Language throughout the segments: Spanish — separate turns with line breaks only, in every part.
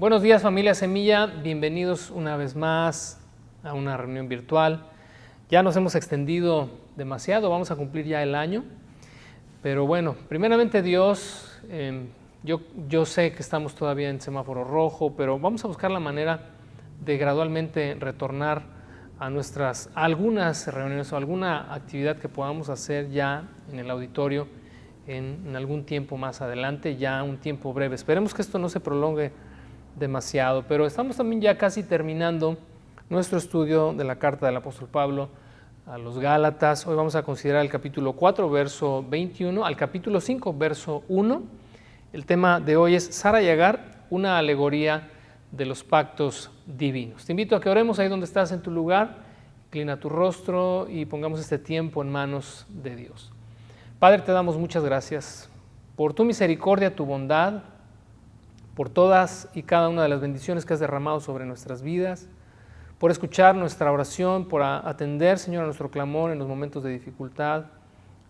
Buenos días, familia Semilla, bienvenidos una vez más a una reunión virtual. Ya nos hemos extendido demasiado, vamos a cumplir ya el año, pero bueno, primeramente Dios, yo sé que estamos todavía en semáforo rojo, pero vamos a buscar la manera de gradualmente retornar a algunas reuniones o alguna actividad que podamos hacer ya en el auditorio en algún tiempo más adelante, ya un tiempo breve. Esperemos que esto no se prolongue demasiado, pero estamos también ya casi terminando nuestro estudio de la carta del apóstol Pablo a los Gálatas. Hoy vamos a considerar el capítulo 4, verso 21, al capítulo 5, verso 1. El tema de hoy es Sara y Agar, una alegoría de los pactos divinos. Te invito a que oremos ahí donde estás en tu lugar, inclina tu rostro y pongamos este tiempo en manos de Dios. Padre, te damos muchas gracias por tu misericordia, tu bondad, por todas y cada una de las bendiciones que has derramado sobre nuestras vidas, por escuchar nuestra oración, por atender, Señor, a nuestro clamor en los momentos de dificultad.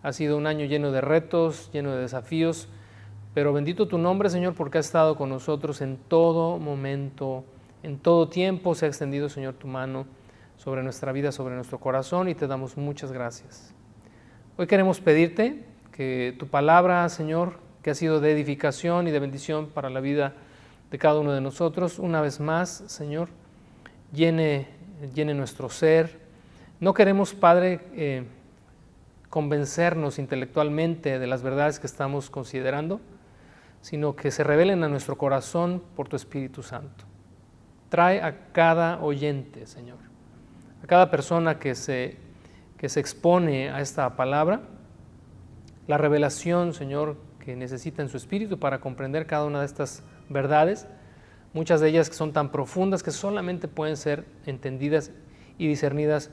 Ha sido un año lleno de retos, lleno de desafíos, pero bendito tu nombre, Señor, porque has estado con nosotros en todo momento, en todo tiempo. Se ha extendido, Señor, tu mano sobre nuestra vida, sobre nuestro corazón, y te damos muchas gracias. Hoy queremos pedirte que tu palabra, Señor, que ha sido de edificación y de bendición para la vida de cada uno de nosotros, una vez más, Señor, llene nuestro ser. No queremos, Padre, convencernos intelectualmente de las verdades que estamos considerando, sino que se revelen a nuestro corazón por tu Espíritu Santo. Trae a cada oyente, Señor, a cada persona que se expone a esta palabra, la revelación, Señor, que necesita en su espíritu para comprender cada una de estas verdades, muchas de ellas que son tan profundas que solamente pueden ser entendidas y discernidas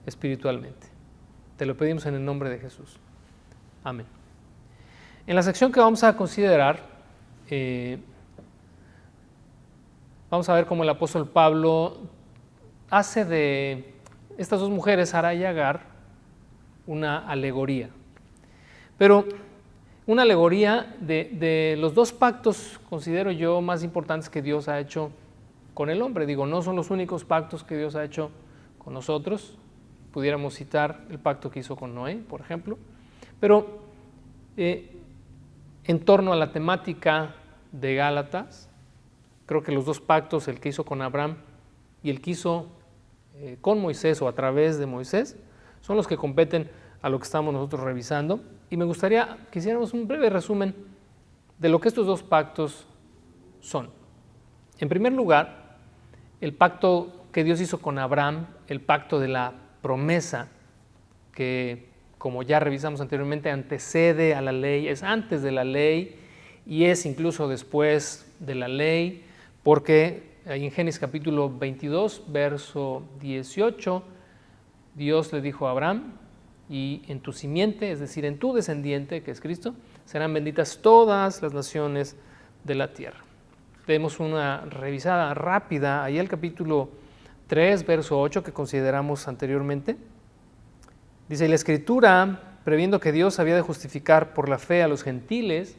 espiritualmente. Te lo pedimos en el nombre de Jesús. Amén. En la sección que vamos a considerar, vamos a ver cómo el apóstol Pablo hace de estas dos mujeres, Sara y Agar, una alegoría. Pero una alegoría de los dos pactos, considero yo, más importantes que Dios ha hecho con el hombre. Digo, no son los únicos pactos que Dios ha hecho con nosotros. Pudiéramos citar el pacto que hizo con Noé, por ejemplo. Pero en torno a la temática de Gálatas, creo que los dos pactos, el que hizo con Abraham y el que hizo con Moisés o a través de Moisés, son los que competen a lo que estamos nosotros revisando. Y me gustaría que hiciéramos un breve resumen de lo que estos dos pactos son. En primer lugar, el pacto que Dios hizo con Abraham, el pacto de la promesa, que como ya revisamos anteriormente antecede a la ley, es antes de la ley y es incluso después de la ley, porque ahí en Génesis capítulo 22, verso 18, Dios le dijo a Abraham: y en tu simiente, es decir, en tu descendiente, que es Cristo, serán benditas todas las naciones de la tierra. Demos una revisada rápida ahí al capítulo 3, verso 8, que consideramos anteriormente. Dice: y la Escritura, previendo que Dios había de justificar por la fe a los gentiles,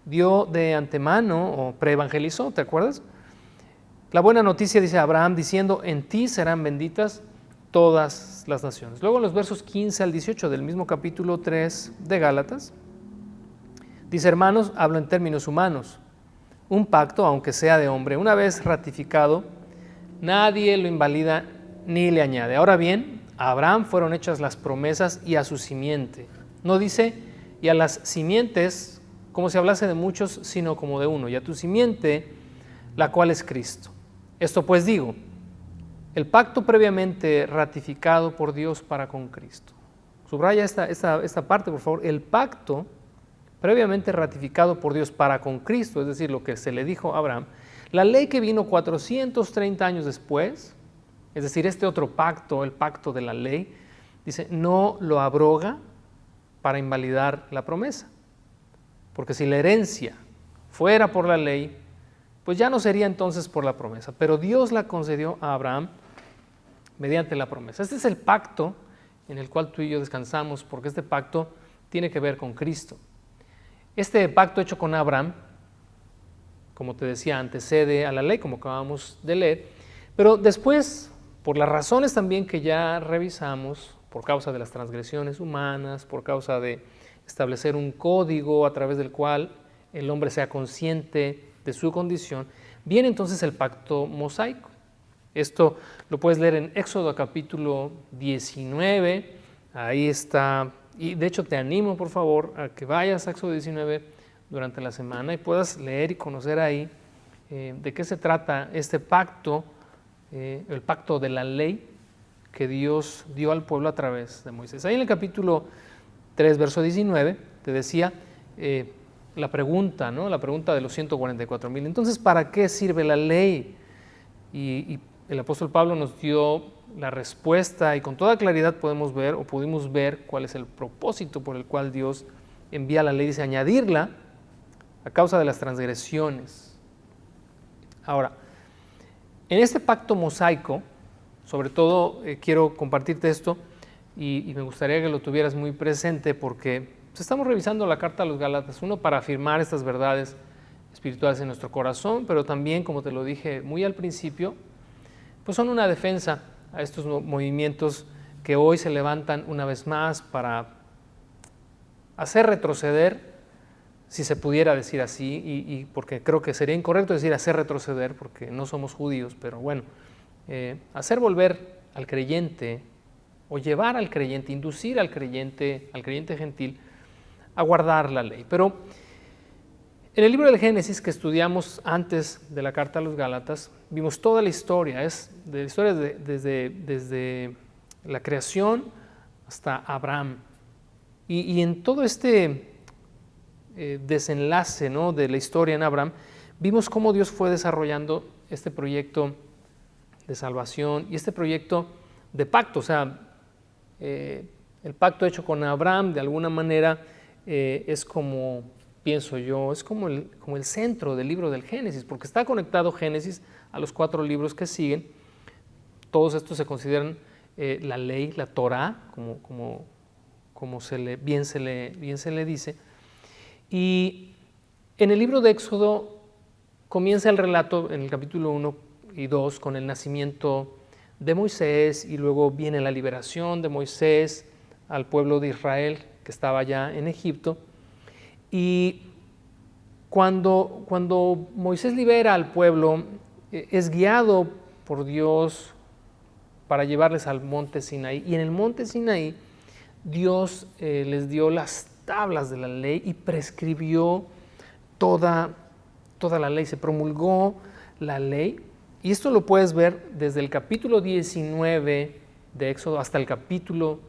dio de antemano, o preevangelizó, ¿te acuerdas? La buena noticia, dice Abraham, diciendo: en ti serán benditas todas las naciones. Luego en los versos 15 al 18 del mismo capítulo 3 de Gálatas, dice: hermanos, hablo en términos humanos. Un pacto, aunque sea de hombre, una vez ratificado, nadie lo invalida ni le añade. Ahora bien, a Abraham fueron hechas las promesas y a su simiente. No dice y a las simientes como si hablase de muchos, sino como de uno, y a tu simiente, la cual es Cristo. Esto pues digo, el pacto previamente ratificado por Dios para con Cristo. Subraya esta parte, por favor. El pacto previamente ratificado por Dios para con Cristo, es decir, lo que se le dijo a Abraham. La ley que vino 430 años después, es decir, este otro pacto, el pacto de la ley, dice, no lo abroga para invalidar la promesa. Porque si la herencia fuera por la ley, pues ya no sería entonces por la promesa. Pero Dios la concedió a Abraham mediante la promesa. Este es el pacto en el cual tú y yo descansamos, porque este pacto tiene que ver con Cristo. Este pacto hecho con Abraham, como te decía, antecede a la ley, como acabamos de leer, pero después, por las razones también que ya revisamos, por causa de las transgresiones humanas, por causa de establecer un código a través del cual el hombre sea consciente de su condición, viene entonces el pacto mosaico. Esto lo puedes leer en Éxodo capítulo 19, ahí está, y de hecho te animo por favor a que vayas a Éxodo 19 durante la semana y puedas leer y conocer ahí de qué se trata este pacto, el pacto de la ley que Dios dio al pueblo a través de Moisés. Ahí en el capítulo 3, verso 19, te decía la pregunta, ¿no? La pregunta de los 144,000. Entonces, ¿para qué sirve la ley? Y el apóstol Pablo nos dio la respuesta y con toda claridad podemos ver o pudimos ver cuál es el propósito por el cual Dios envía la ley. Dice, añadirla a causa de las transgresiones. Ahora, en este pacto mosaico, sobre todo quiero compartirte esto y me gustaría que lo tuvieras muy presente porque estamos revisando la carta a los Gálatas, uno para afirmar estas verdades espirituales en nuestro corazón, pero también, como te lo dije muy al principio, pues son una defensa a estos movimientos que hoy se levantan una vez más para hacer retroceder, si se pudiera decir así, y porque creo que sería incorrecto decir hacer retroceder, porque no somos judíos, pero bueno, hacer volver al creyente o llevar al creyente, inducir al creyente gentil a guardar la ley. Pero en el libro del Génesis que estudiamos antes de la carta a los Gálatas, vimos toda la historia, desde la creación hasta Abraham. Y en todo este desenlace, ¿no?, de la historia en Abraham, vimos cómo Dios fue desarrollando este proyecto de salvación y este proyecto de pacto. O sea, el pacto hecho con Abraham de alguna manera es como, pienso yo, es como el centro del libro del Génesis, porque está conectado Génesis a los 4 libros que siguen. Todos estos se consideran la ley, la Torá, como bien se le dice. Y en el libro de Éxodo comienza el relato en el capítulo 1 y 2 con el nacimiento de Moisés y luego viene la liberación de Moisés al pueblo de Israel que estaba ya en Egipto. Y cuando Moisés libera al pueblo, es guiado por Dios para llevarles al monte Sinaí. Y en el monte Sinaí, Dios les dio las tablas de la ley y prescribió toda la ley. Se promulgó la ley. Y esto lo puedes ver desde el capítulo 19 de Éxodo hasta el capítulo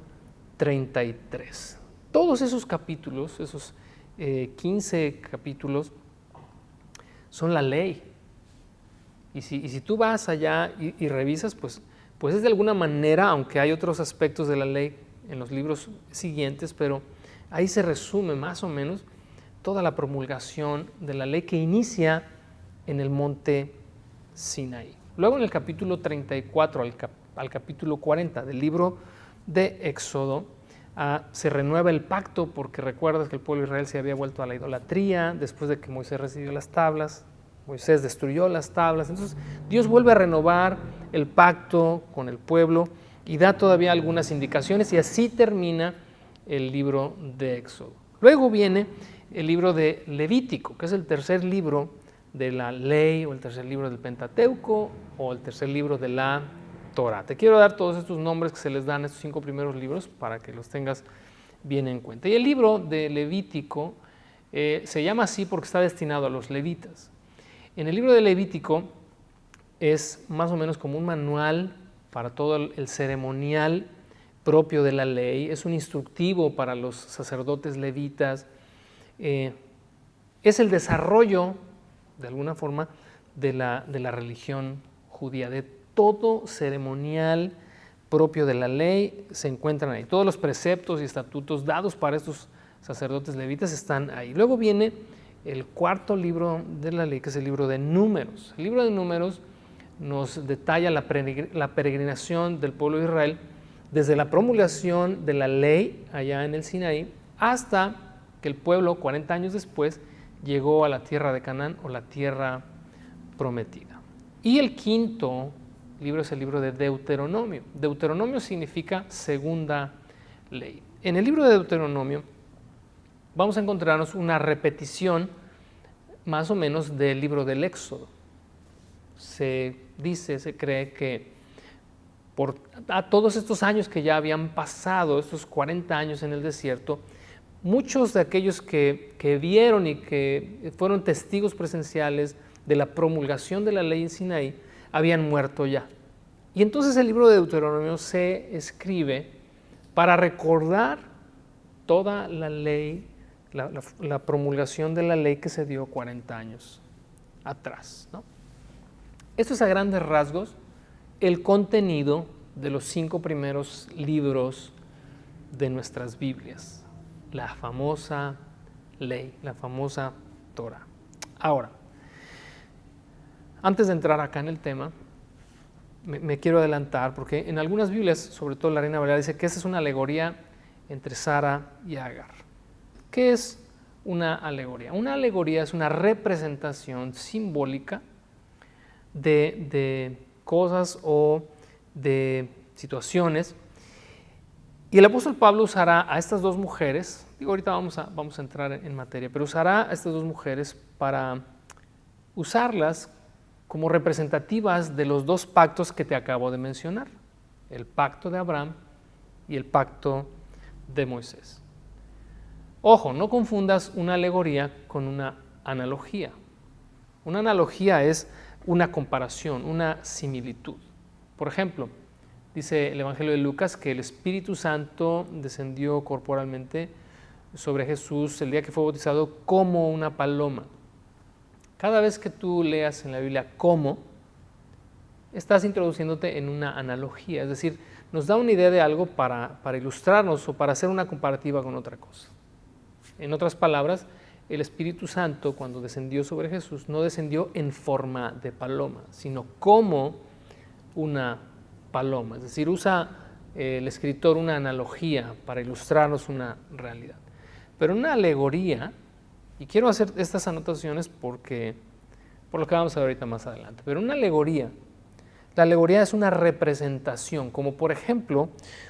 33. Todos esos capítulos, esos 15 capítulos, son la ley. Y si tú vas allá y revisas, pues es de alguna manera, aunque hay otros aspectos de la ley en los libros siguientes, pero ahí se resume más o menos toda la promulgación de la ley que inicia en el monte Sinaí. Luego en el capítulo 34 al capítulo 40 del libro de Éxodo, se renueva el pacto porque recuerdas que el pueblo de Israel se había vuelto a la idolatría después de que Moisés recibió las tablas. Moisés destruyó las tablas, entonces Dios vuelve a renovar el pacto con el pueblo y da todavía algunas indicaciones y así termina el libro de Éxodo. Luego viene el libro de Levítico, que es el tercer libro de la ley o el tercer libro del Pentateuco o el tercer libro de la Torá. Te quiero dar todos estos nombres que se les dan a estos 5 primeros libros para que los tengas bien en cuenta. Y el libro de Levítico se llama así porque está destinado a los levitas. En el libro de Levítico es más o menos como un manual para todo el ceremonial propio de la ley, es un instructivo para los sacerdotes levitas, es el desarrollo, de alguna forma, de la religión judía, de todo ceremonial propio de la ley se encuentran ahí. Todos los preceptos y estatutos dados para estos sacerdotes levitas están ahí. Luego viene el 4 libro de la ley, que es el libro de Números. El libro de Números nos detalla la peregrinación del pueblo de Israel desde la promulgación de la ley allá en el Sinaí hasta que el pueblo, 40 años después, llegó a la tierra de Canaán o la tierra prometida. Y el quinto libro es el libro de Deuteronomio. Deuteronomio significa segunda ley. En el libro de Deuteronomio vamos a encontrarnos una repetición más o menos del libro del Éxodo. Se cree que a todos estos años que ya habían pasado, estos 40 años en el desierto, muchos de aquellos que vieron y que fueron testigos presenciales de la promulgación de la ley en Sinaí habían muerto ya. Y entonces el libro de Deuteronomio se escribe para recordar toda la ley, la promulgación de la ley que se dio 40 años atrás, ¿no? Esto es a grandes rasgos el contenido de los 5 primeros libros de nuestras Biblias, la famosa ley, la famosa Torah. Ahora, antes de entrar acá en el tema, me quiero adelantar porque en algunas Biblias, sobre todo la Reina Valera, dice que esta es una alegoría entre Sara y Agar. ¿Qué es una alegoría? Una alegoría es una representación simbólica de cosas o de situaciones. Y el apóstol Pablo usará a estas dos mujeres, ahorita vamos a entrar en materia, pero usará a estas dos mujeres para usarlas como representativas de los dos pactos que te acabo de mencionar, el pacto de Abraham y el pacto de Moisés. Ojo, no confundas una alegoría con una analogía. Una analogía es una comparación, una similitud. Por ejemplo, dice el Evangelio de Lucas que el Espíritu Santo descendió corporalmente sobre Jesús el día que fue bautizado como una paloma. Cada vez que tú leas en la Biblia como, estás introduciéndote en una analogía, es decir, nos da una idea de algo para ilustrarnos o para hacer una comparativa con otra cosa. En otras palabras, el Espíritu Santo, cuando descendió sobre Jesús, no descendió en forma de paloma, sino como una paloma. Es decir, usa el escritor una analogía para ilustrarnos una realidad. Pero una alegoría, y quiero hacer estas anotaciones por lo que vamos a ver ahorita más adelante, pero una alegoría, la alegoría es una representación, como por ejemplo,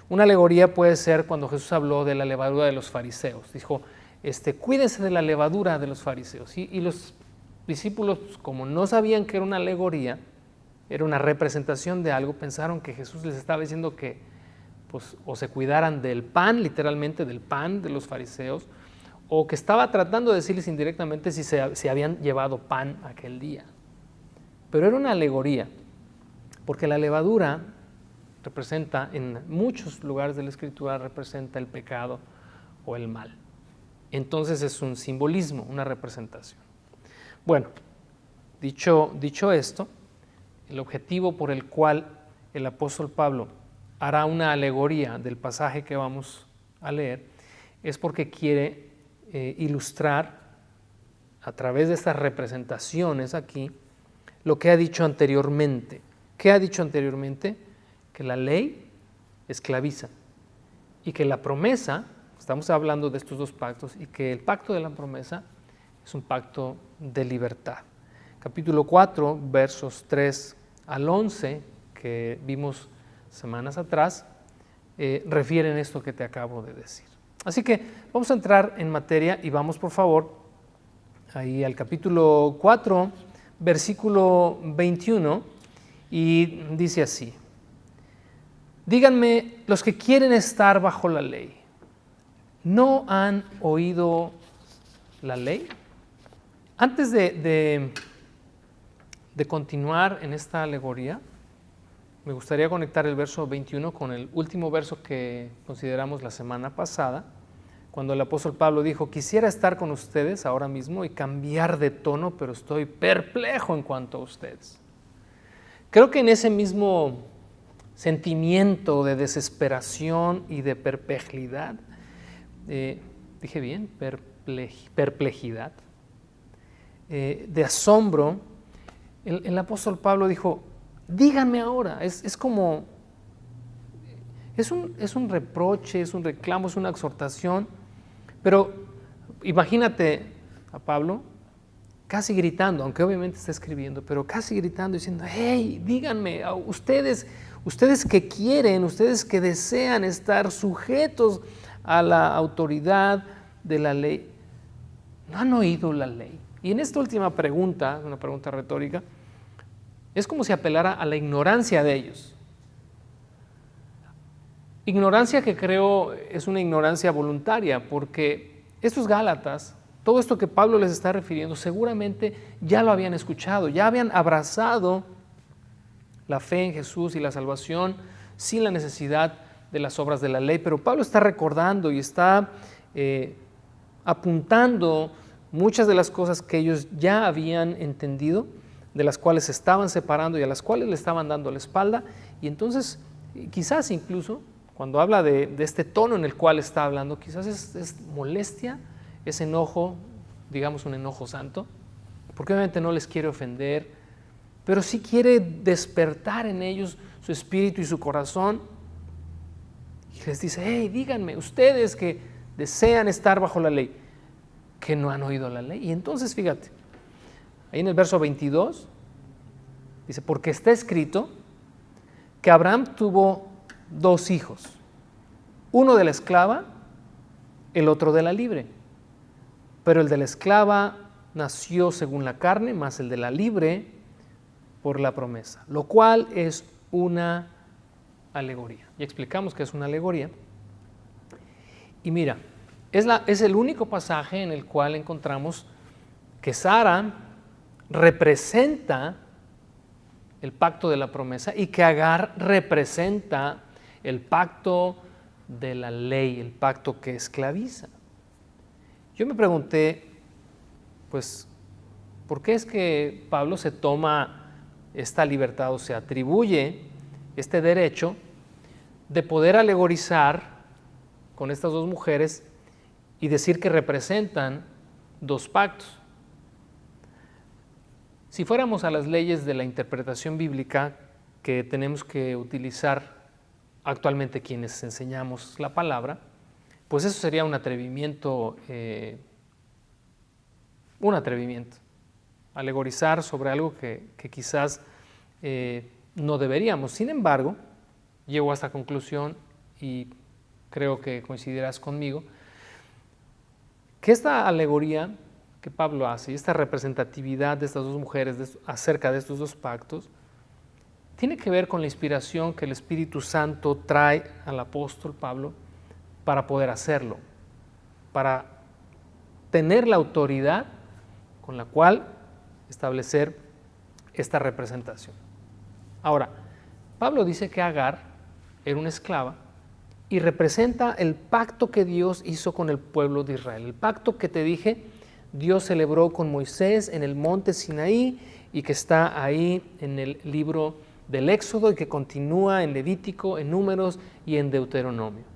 una alegoría puede ser cuando Jesús habló de la levadura de los fariseos. Dijo, cuídense de la levadura de los fariseos. Y los discípulos, como no sabían que era una alegoría, era una representación de algo, pensaron que Jesús les estaba diciendo que o se cuidaran del pan, literalmente del pan de los fariseos, o que estaba tratando de decirles indirectamente si habían llevado pan aquel día. Pero era una alegoría, porque la levadura representa, en muchos lugares de la Escritura, representa el pecado o el mal. Entonces es un simbolismo, una representación. Bueno, dicho esto, el objetivo por el cual el apóstol Pablo hará una alegoría del pasaje que vamos a leer es porque quiere ilustrar a través de estas representaciones aquí lo que ha dicho anteriormente. ¿Qué ha dicho anteriormente? Que la ley esclaviza y que la promesa, estamos hablando de estos dos pactos, y que el pacto de la promesa es un pacto de libertad. Capítulo 4, versos 3 al 11, que vimos semanas atrás, refieren esto que te acabo de decir. Así que vamos a entrar en materia y vamos, por favor, ahí al capítulo 4, versículo 21, y dice así: díganme los que quieren estar bajo la ley, ¿no han oído la ley? Antes de continuar en esta alegoría, me gustaría conectar el verso 21 con el último verso que consideramos la semana pasada, cuando el apóstol Pablo dijo, quisiera estar con ustedes ahora mismo y cambiar de tono, pero estoy perplejo en cuanto a ustedes. Creo que en ese mismo sentimiento de desesperación y de perplejidad, dije bien, perplejidad, de asombro, el apóstol Pablo dijo, díganme ahora, es como, es un reproche, es un reclamo, es una exhortación, pero imagínate a Pablo casi gritando, aunque obviamente está escribiendo, pero casi gritando, diciendo, hey, díganme, ustedes que quieren, ustedes que desean estar sujetos a la autoridad de la ley, ¿no han oído la ley? Y en esta última pregunta, una pregunta retórica, es como si apelara a la ignorancia de ellos. Ignorancia que creo es una ignorancia voluntaria, porque estos Gálatas, todo esto que Pablo les está refiriendo, seguramente ya lo habían escuchado, ya habían abrazado la fe en Jesús y la salvación sin la necesidad de las obras de la ley. Pero Pablo está recordando y está apuntando muchas de las cosas que ellos ya habían entendido, de las cuales se estaban separando y a las cuales le estaban dando la espalda. Y entonces, quizás incluso, cuando habla de este tono en el cual está hablando, quizás es molestia, es enojo, digamos un enojo santo, porque obviamente no les quiere ofender, pero sí quiere despertar en ellos su espíritu y su corazón. Y les dice, hey, díganme, ustedes que desean estar bajo la ley, que no han oído la ley. Y entonces, fíjate, ahí en el verso 22, dice, porque está escrito que Abraham tuvo 2 hijos, uno de la esclava, el otro de la libre. Pero el de la esclava nació según la carne, más el de la libre por la promesa, lo cual es una alegoría. Ya explicamos que es una alegoría. Y mira, es el único pasaje en el cual encontramos que Sara representa el pacto de la promesa y que Agar representa el pacto de la ley, el pacto que esclaviza. Yo me pregunté, pues, ¿por qué es que Pablo se toma esta libertad o se atribuye este derecho de poder alegorizar con estas 2 mujeres y decir que representan 2 pactos? Si fuéramos a las leyes de la interpretación bíblica que tenemos que utilizar actualmente quienes enseñamos la palabra, pues eso sería un atrevimiento, alegorizar sobre algo que quizás no deberíamos. Sin embargo, llego a esta conclusión y creo que coincidirás conmigo, que esta alegoría que Pablo hace, esta representatividad de estas 2 mujeres acerca de estos 2 pactos, tiene que ver con la inspiración que el Espíritu Santo trae al apóstol Pablo para poder hacerlo, para tener la autoridad con la cual establecer esta representación. Ahora, Pablo dice que Agar era una esclava y representa el pacto que Dios hizo con el pueblo de Israel. El pacto que te dije, Dios celebró con Moisés en el monte Sinaí y que está ahí en el libro del Éxodo y que continúa en Levítico, en Números y en Deuteronomio.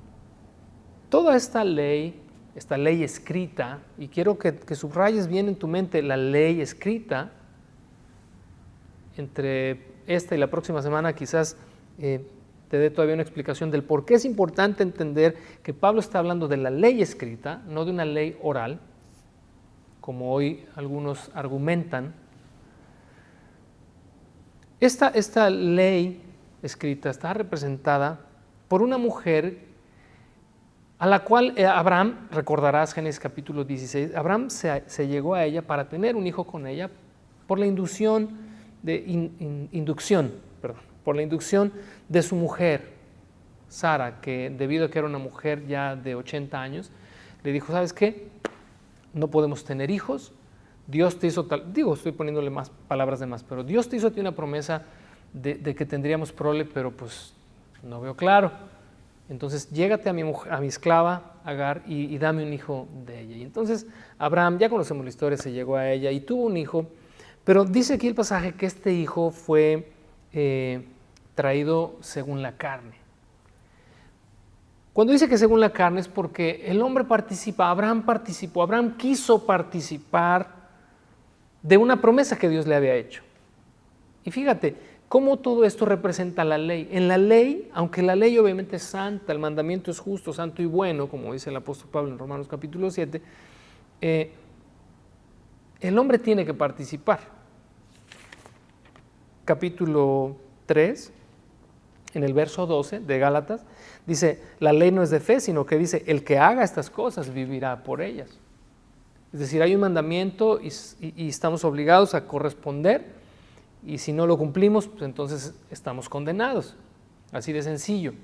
Toda esta ley escrita, y quiero que subrayes bien en tu mente la ley escrita, entre esta y la próxima semana quizás te dé todavía una explicación del por qué es importante entender que Pablo está hablando de la ley escrita, no de una ley oral, como hoy algunos argumentan. Esta ley escrita está representada por una mujer a la cual Abraham, recordarás Génesis capítulo 16, Abraham se llegó a ella para tener un hijo con ella por la inducción de su mujer, Sara, que debido a que era una mujer ya de 80 años, le dijo, ¿sabes qué? No podemos tener hijos, Dios te hizo tal, estoy poniéndole más palabras de más, pero Dios te hizo a ti una promesa de que tendríamos prole, pero pues no veo claro. Entonces, llégate a mi esclava, Agar, y dame un hijo de ella. Y entonces, Abraham, ya conocemos la historia, se llegó a ella y tuvo un hijo, pero dice aquí el pasaje que este hijo fue traído según la carne. Cuando dice que según la carne es porque el hombre participa, Abraham quiso participar de una promesa que Dios le había hecho. Y fíjate, cómo todo esto representa la ley. En la ley, aunque la ley obviamente es santa, el mandamiento es justo, santo y bueno, como dice el apóstol Pablo en Romanos capítulo 7, el hombre tiene que participar. Capítulo 3, en el verso 12 de Gálatas, dice, la ley no es de fe, sino que dice, el que haga estas cosas vivirá por ellas. Es decir, hay un mandamiento y estamos obligados a corresponder, y si no lo cumplimos, pues entonces estamos condenados. Así de sencillo.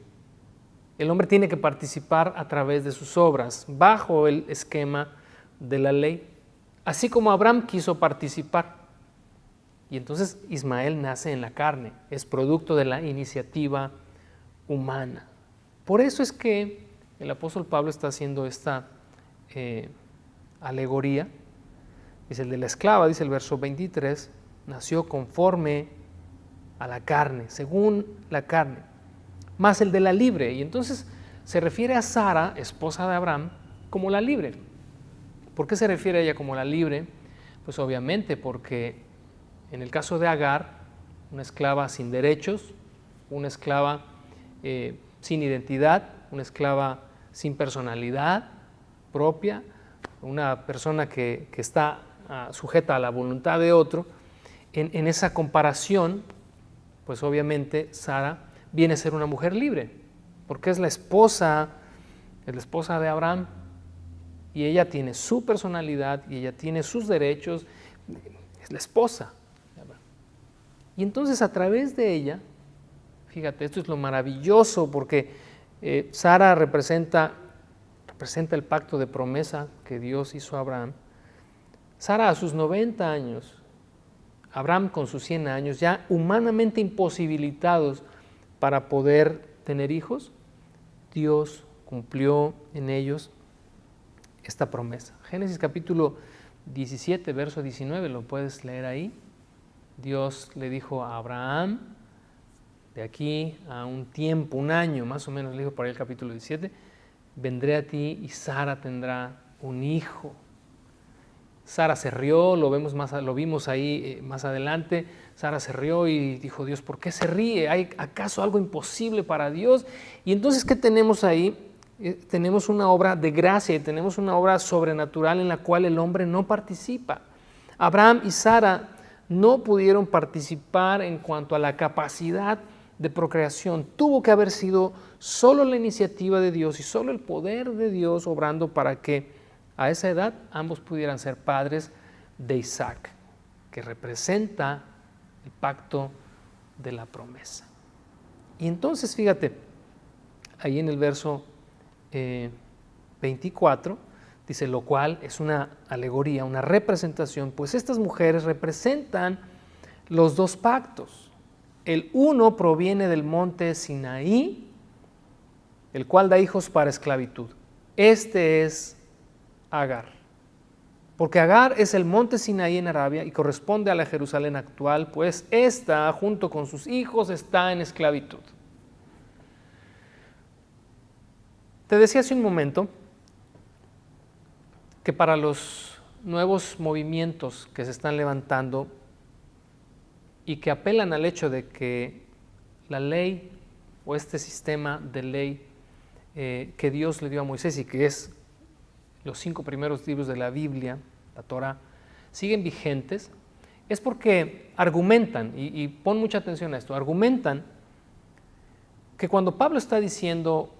El hombre tiene que participar a través de sus obras, bajo el esquema de la ley, así como Abraham quiso participar. Y entonces Ismael nace en la carne, es producto de la iniciativa humana. Por eso es que el apóstol Pablo está haciendo esta alegoría. Dice, el de la esclava, dice el verso 23, nació conforme a la carne, según la carne, más el de la libre. Y entonces se refiere a Sara, esposa de Abraham, como la libre. ¿Por qué se refiere a ella como la libre? Pues obviamente porque en el caso de Agar, una esclava sin derechos, una esclava sin identidad, una esclava sin personalidad propia, una persona que está sujeta a la voluntad de otro, en esa comparación, pues obviamente Sara viene a ser una mujer libre, porque es la esposa de Abraham, y ella tiene su personalidad, y ella tiene sus derechos, es la esposa de Abraham. Y entonces a través de ella, fíjate, esto es lo maravilloso, porque Sara representa el pacto de promesa que Dios hizo a Abraham. Sara a sus 90 años, Abraham con sus 100 años, ya humanamente imposibilitados para poder tener hijos, Dios cumplió en ellos esta promesa. Génesis capítulo 17, verso 19, lo puedes leer ahí. Dios le dijo a Abraham, de aquí a un tiempo, un año más o menos, le dijo por ahí el capítulo 17, vendré a ti y Sara tendrá un hijo. Sara se rió, lo vimos ahí más adelante. Sara se rió y dijo, Dios, ¿por qué se ríe? ¿Hay acaso algo imposible para Dios? Y entonces, ¿qué tenemos ahí? Tenemos una obra de gracia y tenemos una obra sobrenatural en la cual el hombre no participa. Abraham y Sara no pudieron participar en cuanto a la capacidad de procreación. Tuvo que haber sido solo la iniciativa de Dios y solo el poder de Dios obrando para que a esa edad ambos pudieran ser padres de Isaac, que representa el pacto de la promesa. Y entonces, fíjate, ahí en el verso 24, dice, lo cual es una alegoría, una representación, pues estas mujeres representan los dos pactos. El uno proviene del monte Sinaí, el cual da hijos para esclavitud. Este es Agar, porque Agar es el monte Sinaí en Arabia y corresponde a la Jerusalén actual, pues esta, junto con sus hijos, está en esclavitud. Te decía hace un momento que para los nuevos movimientos que se están levantando y que apelan al hecho de que la ley o este sistema de ley que Dios le dio a Moisés y que es los 5 primeros libros de la Biblia, la Torá, siguen vigentes, es porque argumentan, y pon mucha atención a esto, argumentan que cuando Pablo está diciendo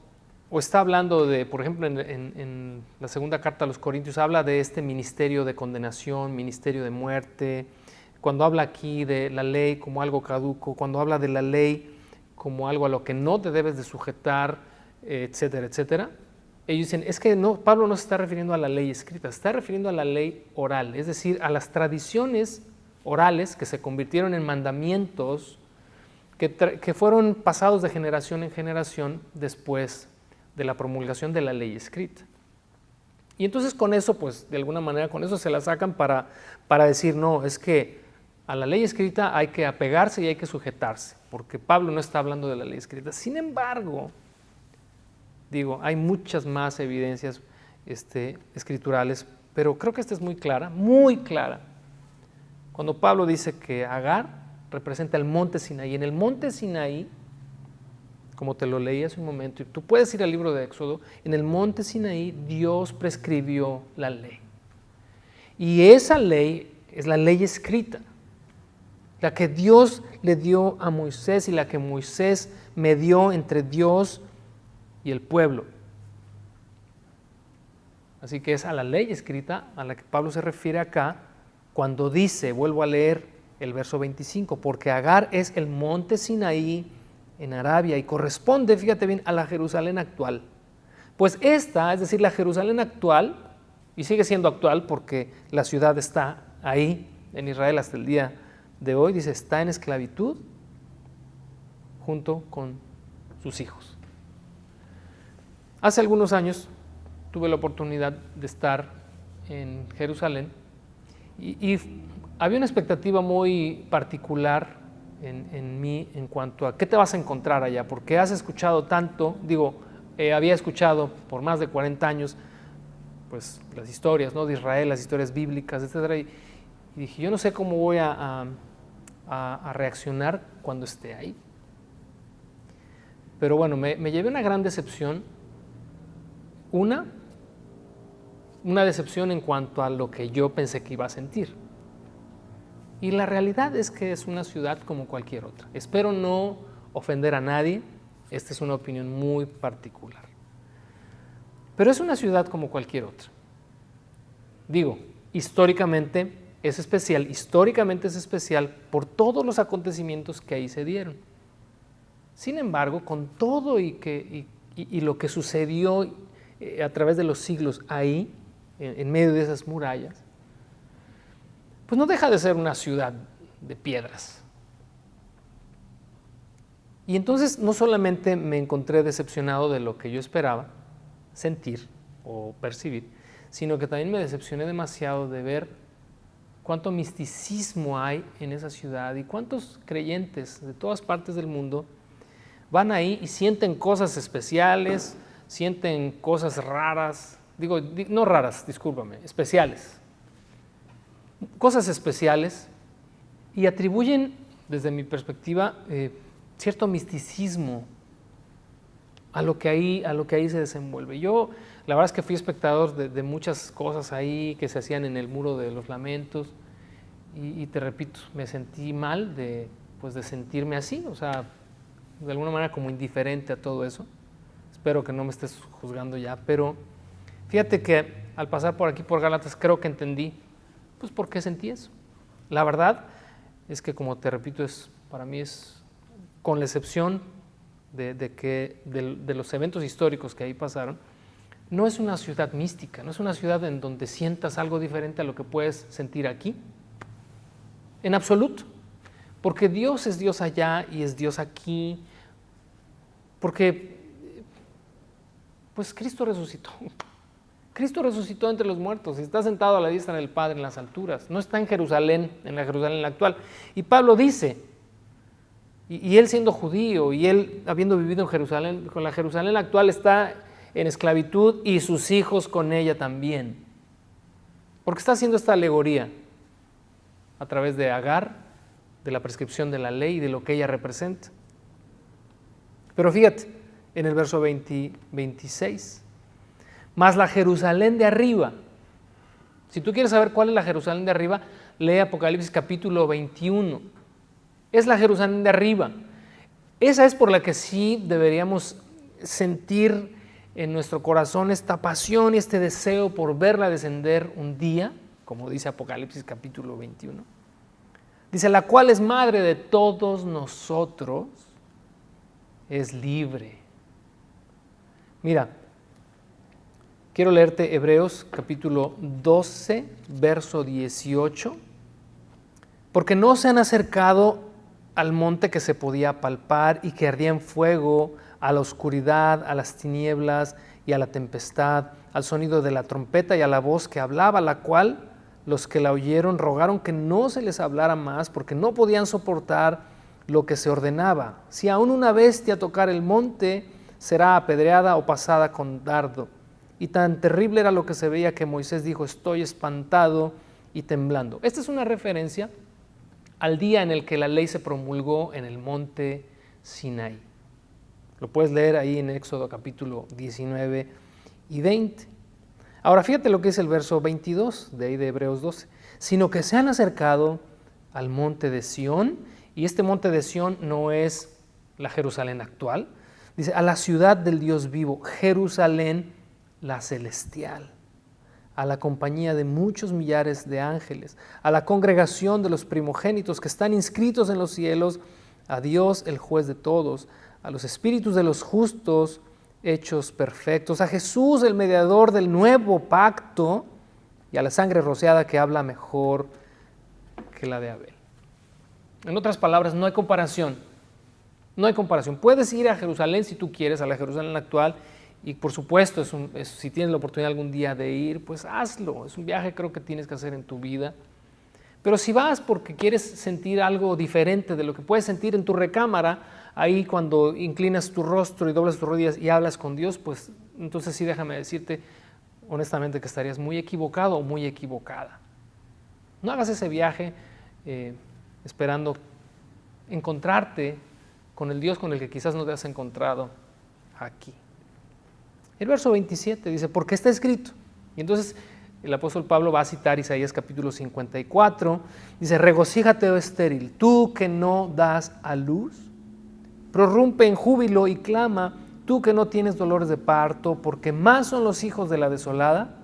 o está hablando de, por ejemplo, en la segunda carta a los Corintios, habla de este ministerio de condenación, ministerio de muerte, cuando habla aquí de la ley como algo caduco, cuando habla de la ley como algo a lo que no te debes de sujetar, etcétera, etcétera. Ellos dicen, es que no, Pablo no se está refiriendo a la ley escrita, se está refiriendo a la ley oral, es decir, a las tradiciones orales que se convirtieron en mandamientos que fueron pasados de generación en generación después de la promulgación de la ley escrita. Y entonces con eso, pues de alguna manera con eso se la sacan para decir, no, es que a la ley escrita hay que apegarse y hay que sujetarse, porque Pablo no está hablando de la ley escrita. Sin embargo, digo, hay muchas más evidencias escriturales, pero creo que esta es muy clara, muy clara. Cuando Pablo dice que Agar representa el monte Sinaí, en el monte Sinaí, como te lo leí hace un momento, y tú puedes ir al libro de Éxodo, en el monte Sinaí Dios prescribió la ley. Y esa ley es la ley escrita, la que Dios le dio a Moisés y la que Moisés medió entre Dios y el pueblo. Así que es a la ley escrita a la que Pablo se refiere acá cuando dice, vuelvo a leer el verso 25, porque Agar es el monte Sinaí en Arabia y corresponde, fíjate bien, a la Jerusalén actual. Pues esta, es decir, la Jerusalén actual, y sigue siendo actual porque la ciudad está ahí en Israel hasta el día de hoy, dice, está en esclavitud junto con sus hijos. Hace algunos años tuve la oportunidad de estar en Jerusalén y había una expectativa muy particular en mí en cuanto a qué te vas a encontrar allá, porque has escuchado tanto, había escuchado por más de 40 años pues las historias, ¿no?, de Israel, las historias bíblicas, etcétera, y dije, yo no sé cómo voy a reaccionar cuando esté ahí. Pero bueno, me llevé una gran decepción, una decepción en cuanto a lo que yo pensé que iba a sentir. Y la realidad es que es una ciudad como cualquier otra. Espero no ofender a nadie, esta es una opinión muy particular. Pero es una ciudad como cualquier otra. Digo, históricamente es especial por todos los acontecimientos que ahí se dieron. Sin embargo, con todo y lo que sucedió a través de los siglos ahí, en medio de esas murallas, pues no deja de ser una ciudad de piedras. Y entonces no solamente me encontré decepcionado de lo que yo esperaba sentir o percibir, sino que también me decepcioné demasiado de ver cuánto misticismo hay en esa ciudad y cuántos creyentes de todas partes del mundo van ahí y sienten cosas especiales, sienten cosas raras, no raras, discúlpame, especiales. Cosas especiales y atribuyen, desde mi perspectiva, cierto misticismo a lo que ahí se desenvuelve. Yo, la verdad es que fui espectador de muchas cosas ahí que se hacían en el Muro de los Lamentos y te repito, me sentí mal de sentirme así, o sea, de alguna manera como indiferente a todo eso. Espero que no me estés juzgando ya, pero fíjate que al pasar por aquí por Gálatas creo que entendí pues por qué sentí eso. La verdad es que, como te repito, para mí es, con la excepción de los eventos históricos que ahí pasaron, no es una ciudad mística, no es una ciudad en donde sientas algo diferente a lo que puedes sentir aquí, en absoluto, porque Dios es Dios allá y es Dios aquí, porque pues Cristo resucitó. Cristo resucitó entre los muertos y está sentado a la diestra del Padre en las alturas. No está en Jerusalén, en la Jerusalén actual. Y Pablo dice, y él siendo judío y él habiendo vivido en Jerusalén, con la Jerusalén actual está en esclavitud y sus hijos con ella también. Porque está haciendo esta alegoría a través de Agar, de la prescripción de la ley y de lo que ella representa. Pero fíjate, en el verso 26, más la Jerusalén de arriba. Si tú quieres saber cuál es la Jerusalén de arriba, lee Apocalipsis capítulo 21. Es la Jerusalén de arriba. Esa es por la que sí deberíamos sentir en nuestro corazón esta pasión y este deseo por verla descender un día, como dice Apocalipsis capítulo 21. Dice, la cual es madre de todos nosotros, es libre. Mira, quiero leerte Hebreos capítulo 12, verso 18. Porque no se han acercado al monte que se podía palpar y que ardía en fuego, a la oscuridad, a las tinieblas y a la tempestad, al sonido de la trompeta y a la voz que hablaba, la cual los que la oyeron rogaron que no se les hablara más, porque no podían soportar lo que se ordenaba. Si aún una bestia tocar el monte, será apedreada o pasada con dardo. Y tan terrible era lo que se veía que Moisés dijo, estoy espantado y temblando. Esta es una referencia al día en el que la ley se promulgó en el monte Sinaí. Lo puedes leer ahí en Éxodo capítulo 19 y 20. Ahora fíjate lo que es el verso 22 de ahí de Hebreos 12. Sino que se han acercado al monte de Sión, y este monte de Sión no es la Jerusalén actual. Dice, a la ciudad del Dios vivo, Jerusalén la celestial, a la compañía de muchos millares de ángeles, a la congregación de los primogénitos que están inscritos en los cielos, a Dios el juez de todos, a los espíritus de los justos hechos perfectos, a Jesús el mediador del nuevo pacto y a la sangre rociada que habla mejor que la de Abel. En otras palabras, no hay comparación. No hay comparación. Puedes ir a Jerusalén si tú quieres, a la Jerusalén actual, y por supuesto, si tienes la oportunidad algún día de ir, pues hazlo. Es un viaje creo que tienes que hacer en tu vida. Pero si vas porque quieres sentir algo diferente de lo que puedes sentir en tu recámara, ahí cuando inclinas tu rostro y doblas tus rodillas y hablas con Dios, pues entonces sí déjame decirte honestamente que estarías muy equivocado o muy equivocada. No hagas ese viaje esperando encontrarte con el Dios con el que quizás no te has encontrado aquí. El verso 27 dice, porque está escrito. Y entonces el apóstol Pablo va a citar Isaías capítulo 54, dice, regocíjate, oh estéril, tú que no das a luz, prorrumpe en júbilo y clama, tú que no tienes dolores de parto, porque más son los hijos de la desolada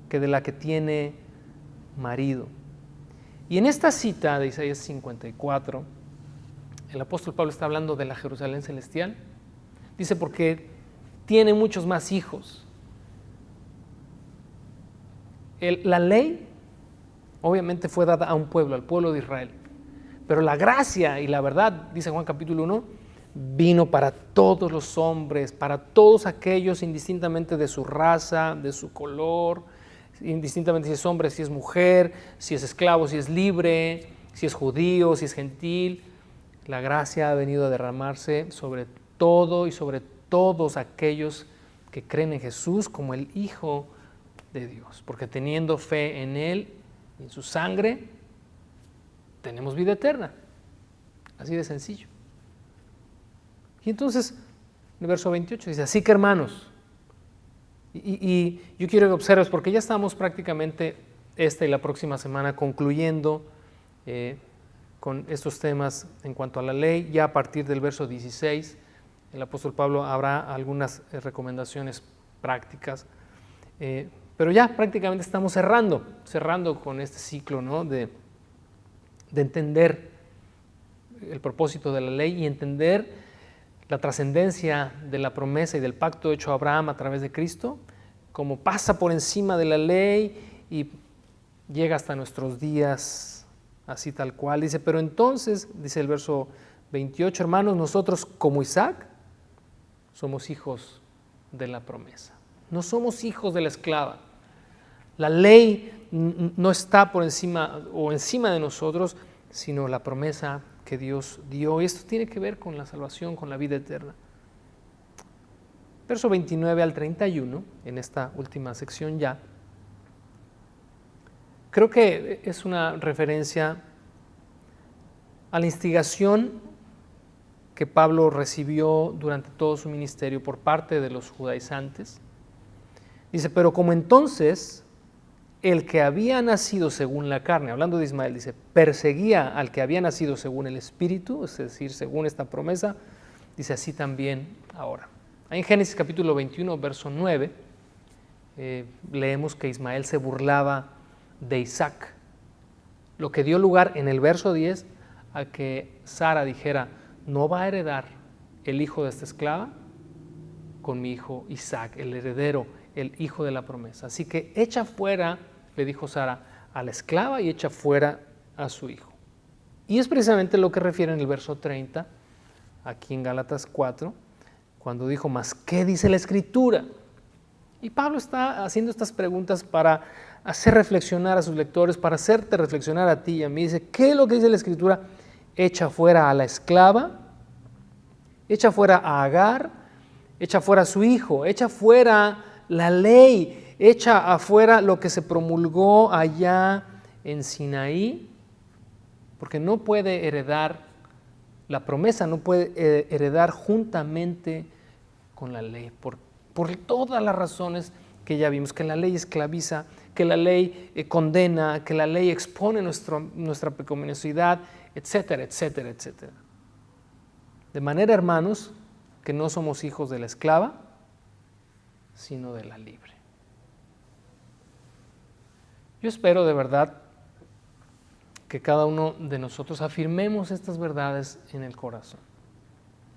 que de la que tiene marido. Y en esta cita de Isaías 54, el apóstol Pablo está hablando de la Jerusalén celestial. Dice, porque tiene muchos más hijos. La ley obviamente fue dada a un pueblo, al pueblo de Israel. Pero la gracia y la verdad, dice Juan capítulo 1, vino para todos los hombres, para todos aquellos, indistintamente de su raza, de su color, indistintamente si es hombre, si es mujer, si es esclavo, si es libre, si es judío, si es gentil. La gracia ha venido a derramarse sobre todo y sobre todos aquellos que creen en Jesús como el Hijo de Dios, porque teniendo fe en Él y en su sangre, tenemos vida eterna. Así de sencillo. Y entonces, en el verso 28 dice, así que hermanos, y yo quiero que observes, porque ya estamos prácticamente esta y la próxima semana concluyendo con estos temas en cuanto a la ley. Ya a partir del verso 16, el apóstol Pablo habrá algunas recomendaciones prácticas, pero ya prácticamente estamos cerrando con este ciclo, ¿no? de entender el propósito de la ley y entender la trascendencia de la promesa y del pacto hecho a Abraham a través de Cristo, como pasa por encima de la ley y llega hasta nuestros días así tal cual. Dice, pero entonces, dice el verso 28, hermanos, nosotros como Isaac somos hijos de la promesa. No somos hijos de la esclava. La ley no está por encima o encima de nosotros, sino la promesa que Dios dio. Y esto tiene que ver con la salvación, con la vida eterna. Verso 29 al 31, en esta última sección ya, creo que es una referencia a la instigación que Pablo recibió durante todo su ministerio por parte de los judaizantes. Dice, pero como entonces el que había nacido según la carne, hablando de Ismael, dice, perseguía al que había nacido según el Espíritu, es decir, según esta promesa, dice así también ahora. Ahí en Génesis capítulo 21, verso 9, leemos que Ismael se burlaba de Isaac, lo que dio lugar en el verso 10 a que Sara dijera, no va a heredar el hijo de esta esclava con mi hijo Isaac, el heredero, el hijo de la promesa. Así que echa fuera, le dijo Sara, a la esclava y echa fuera a su hijo. Y es precisamente lo que refiere en el verso 30, aquí en Gálatas 4, cuando dijo, ¿mas qué dice la Escritura? Y Pablo está haciendo estas preguntas para hacer reflexionar a sus lectores, para hacerte reflexionar a ti y a mí. Dice, ¿qué es lo que dice la Escritura? Echa fuera a la esclava, echa fuera a Agar, echa fuera a su hijo, echa fuera la ley, echa afuera lo que se promulgó allá en Sinaí, porque no puede heredar la promesa, no puede heredar juntamente con la ley, por todas las razones que ya vimos, que la ley esclaviza, que la ley condena, que la ley expone nuestra pecaminosidad, etcétera, etcétera, etcétera. De manera, hermanos, que no somos hijos de la esclava, sino de la libre. Yo espero de verdad que cada uno de nosotros afirmemos estas verdades en el corazón.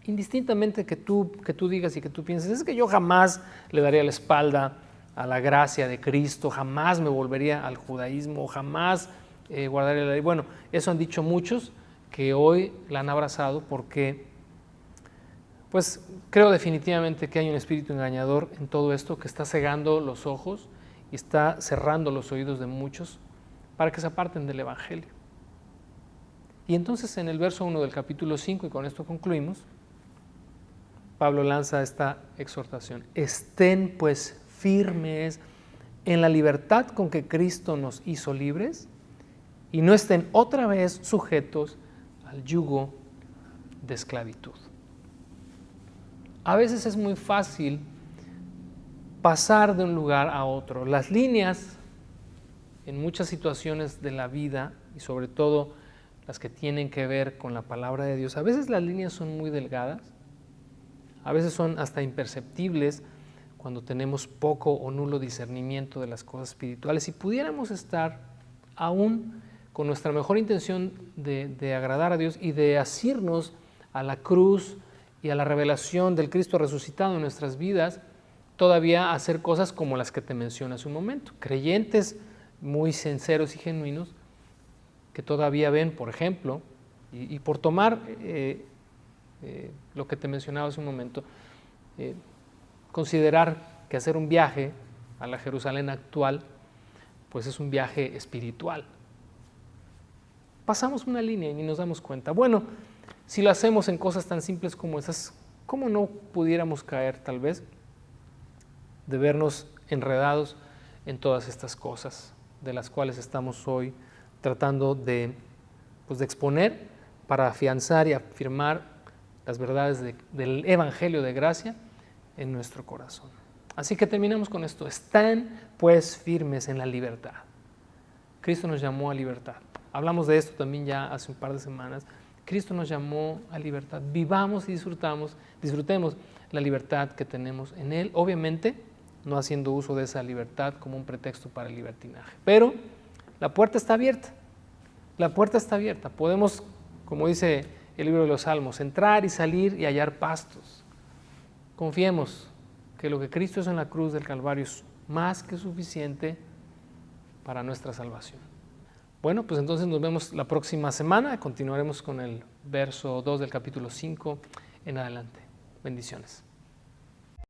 Indistintamente que tú digas y que tú pienses, es que yo jamás le daría la espalda a la gracia de Cristo, jamás me volvería al judaísmo, jamás guardaría la ley. Bueno, eso han dicho muchos que hoy la han abrazado porque, pues, creo definitivamente que hay un espíritu engañador en todo esto que está cegando los ojos y está cerrando los oídos de muchos para que se aparten del Evangelio. Y entonces en el verso 1 del capítulo 5, y con esto concluimos, Pablo lanza esta exhortación: estén pues firmes en la libertad con que Cristo nos hizo libres y no estén otra vez sujetos al yugo de esclavitud. A veces es muy fácil pasar de un lugar a otro. Las líneas en muchas situaciones de la vida y sobre todo las que tienen que ver con la palabra de Dios, a veces las líneas son muy delgadas, a veces son hasta imperceptibles cuando tenemos poco o nulo discernimiento de las cosas espirituales. Si pudiéramos estar aún con nuestra mejor intención de agradar a Dios y de asirnos a la cruz y a la revelación del Cristo resucitado en nuestras vidas, todavía hacer cosas como las que te mencioné hace un momento. Creyentes muy sinceros y genuinos que todavía ven, por ejemplo, y por tomar lo que te mencionaba hace un momento, considerar que hacer un viaje a la Jerusalén actual, pues es un viaje espiritual. Pasamos una línea y ni nos damos cuenta. Bueno, si lo hacemos en cosas tan simples como esas, ¿cómo no pudiéramos caer tal vez de vernos enredados en todas estas cosas de las cuales estamos hoy tratando de exponer para afianzar y afirmar las verdades del Evangelio de gracia en nuestro corazón? Así que terminamos con esto: están pues firmes en la libertad. Cristo nos llamó a libertad. Hablamos de esto también ya hace un par de semanas. Cristo nos llamó a libertad. Vivamos y disfrutemos la libertad que tenemos en Él, obviamente no haciendo uso de esa libertad como un pretexto para el libertinaje. Pero la puerta está abierta. La puerta está abierta. Podemos, como dice el libro de los Salmos, entrar y salir y hallar pastos. Confiemos que lo que Cristo hizo en la cruz del Calvario es más que suficiente para nuestra salvación. Bueno, pues entonces nos vemos la próxima semana. Continuaremos con el verso 2 del capítulo 5 en adelante. Bendiciones.